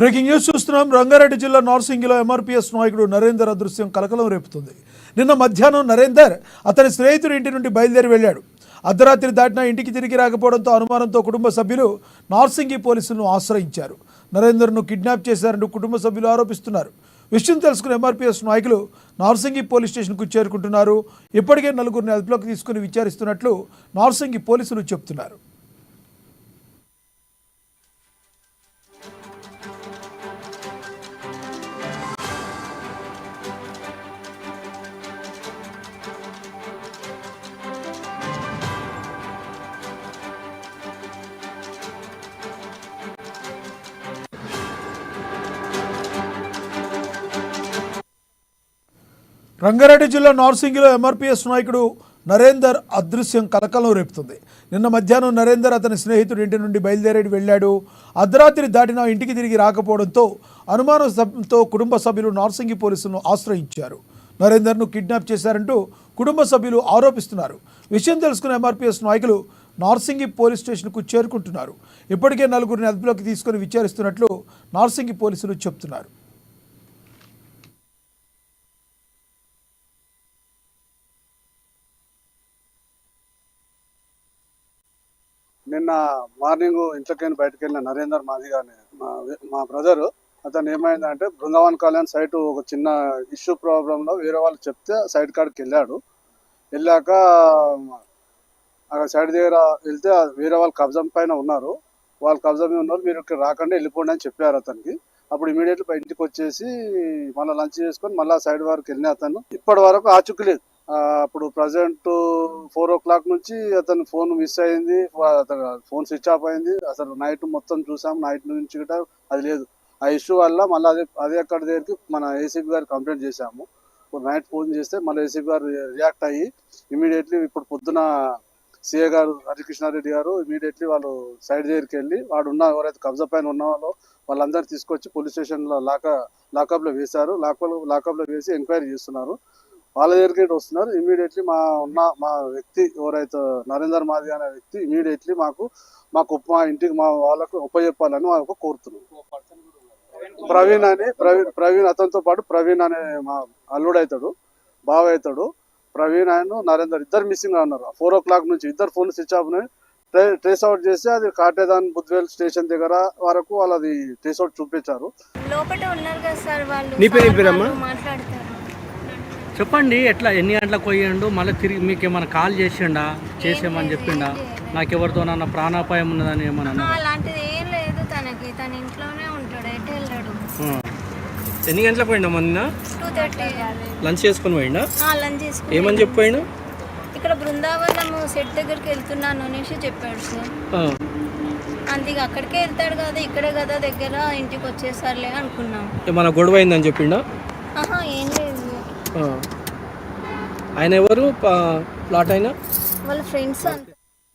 Breaking news చూస్తున్నాం. రంగారెడ్డి జిల్లా నార్సింగిలో MRPS నాయకుడు నరేందర్ అదృశ్యం కలకలం రేపుతుంది. నిన్న మధ్యాహ్నం నరేందర్ అతని స్నేహితుడి ఇంటి నుండి బయలుదేరి వెళ్ళాడు. అర్ధరాత్రి దాటినా ఇంటికి తిరిగి రాకపోవడంతో అనుమానంతో కుటుంబ సభ్యులు నార్సింగి పోలీసులను ఆశ్రయించారు. నరేందర్ను కిడ్నాప్ చేశారంటూ కుటుంబ సభ్యులు ఆరోపిస్తున్నారు. విషయం తెలుసుకున్న ఎంఆర్పీఎస్ నాయకులు నార్సింగి పోలీస్ స్టేషన్కు చేరుకుంటున్నారు. ఇప్పటికే నలుగురిని అదుపులోకి తీసుకుని విచారిస్తున్నట్లు నార్సింగి పోలీసులు చెబుతున్నారు. రంగారెడ్డి జిల్లా నార్సింగిలో ఎంఆర్పీఎస్ నాయకుడు నరేందర్ అదృశ్యం కలకలం రేపుతుంది. నిన్న మధ్యాహ్నం నరేందర్ అతని స్నేహితుడి ఇంటి నుండి బయలుదేరి వెళ్ళాడు. అర్ధరాత్రి దాటినా ఇంటికి తిరిగి రాకపోవడంతో అనుమానంతో కుటుంబ సభ్యులు నార్సింగి పోలీసులను ఆశ్రయించారు. నరేందర్ను కిడ్నాప్ చేశారంటూ కుటుంబ సభ్యులు ఆరోపిస్తున్నారు. విషయం తెలుసుకున్న ఎంఆర్పీఎస్ నాయకులు నార్సింగి పోలీస్ స్టేషన్కు చేరుకుంటున్నారు. ఇప్పటికే నలుగురిని అదుపులోకి తీసుకుని విచారిస్తున్నట్లు నార్సింగి పోలీసులు చెబుతున్నారు. నిన్న మార్నింగ్ ఇంట్లోకి బయటకు వెళ్ళిన నరేందర్ మాది గారిని మా బ్రదరు అతను ఏమైందంటే బృందావన్ కళ్యాణ్ సైట్ ఒక చిన్న ఇష్యూ ప్రాబ్లంలో వేరే వాళ్ళు చెప్తే సైట్ కాడికి వెళ్ళాక అక్కడ సైడ్ దగ్గర వెళ్తే వేరే వాళ్ళు కబ్జా పైన ఉన్నారు. వాళ్ళు కబ్జా మీద ఉన్నారు, మీరు ఇక్కడ రాకుండా వెళ్ళిపోండి అని చెప్పారు అతనికి. అప్పుడు ఇమీడియట్లీ ఇంటికి వచ్చేసి మళ్ళీ లంచ్ చేసుకొని మళ్ళీ సైడ్ వరకు వెళ్ళిన అతను ఇప్పటి వరకు ఆచుకులేదు. అప్పుడు ప్రజెంట్ 4 o'clock నుంచి అతను ఫోన్ మిస్ అయింది, అతను ఫోన్ స్విచ్ ఆఫ్ అయింది. అసలు నైట్ మొత్తం చూసాం, నైట్ నుంచి కూడా అది లేదు. ఆ ఇష్యూ వల్ల మళ్ళీ అదే అక్కడ దగ్గరికి మన ఏసీపీ గారు కంప్లైంట్ చేశాము. ఇప్పుడు నైట్ ఫోన్ చేస్తే మళ్ళీ ఏసీపీ గారు రియాక్ట్ అయ్యి ఇమీడియట్లీ ఇప్పుడు పొద్దున సిఏ గారు హరికృష్ణారెడ్డి గారు ఇమీడియట్లీ వాళ్ళు సైడ్ దగ్గరికి వెళ్ళి వాడు ఉన్న ఎవరైతే కబ్జా పైన ఉన్న వాళ్ళందరూ తీసుకొచ్చి పోలీస్ స్టేషన్లో లాకప్లో వేశారు. లాకప్లో వేసి ఎంక్వైరీ చేస్తున్నారు. వాళ్ళ దగ్గరికి వస్తున్నారు. ఇమీడియట్లీ మా వ్యక్తి ఎవరైతే నరేందర్ మాది అనే వ్యక్తి ఇమీడియట్లీ మా ఇంటికి మా వాళ్ళకు ఉపయోగపాలని వాళ్ళకు కోరుతున్నాం. ప్రవీణ్ అతనితో పాటు ప్రవీణ్ అనే మా అల్లుడు అవుతాడు, బావ అవుతాడు. ప్రవీణ్ ఆయన నరేందర్ ఇద్దరు మిస్సింగ్ ఉన్నారు. 4 o'clock నుంచి ఇద్దరు phone switch off trace out చేసి అది కాటేదాన్ బుద్వేల్ స్టేషన్ దగ్గర వరకు వాళ్ళు అది ట్రేస్ అవుట్ చూపించారు. చెప్పండి, ఎట్లా ఎన్ని గంటలకు పోయిండు, మళ్ళీ తిరిగి మీకు ఏమైనా కాల్ చేసేమని చెప్పిండా? నాకు ఎవరితోనన్నా ప్రాణాపాయం ఉన్నదని ఏమన్నా? అలాంటిది ఏం లేదు తనకి, తన ఇంట్లోనే ఉంటాడు, ఎటు వెళ్ళాడు. ఎన్ని గంటలకు పోయిండా? మొన్న 2:30 లంచ్ చేసుకుని పోయిండా? లంచ్ చేసుకుని ఏమని చెప్పిపోయిండు? ఇక్కడ బృందావనం సెట్ దగ్గరికి వెళ్తున్నాను అనేసి చెప్పాడు సార్. అంతే, అక్కడికే వెళ్తాడు కదా, ఇక్కడే కదా దగ్గర, ఇంటికి వచ్చేసారులే అనుకున్నాం. ఏమన్నా గొడవ అయిందని చెప్పిండా? ఏం లేదు. ఆయన ఎవరు? ప్లాట్ అయినా వాళ్ళ ఫ్రెండ్స్.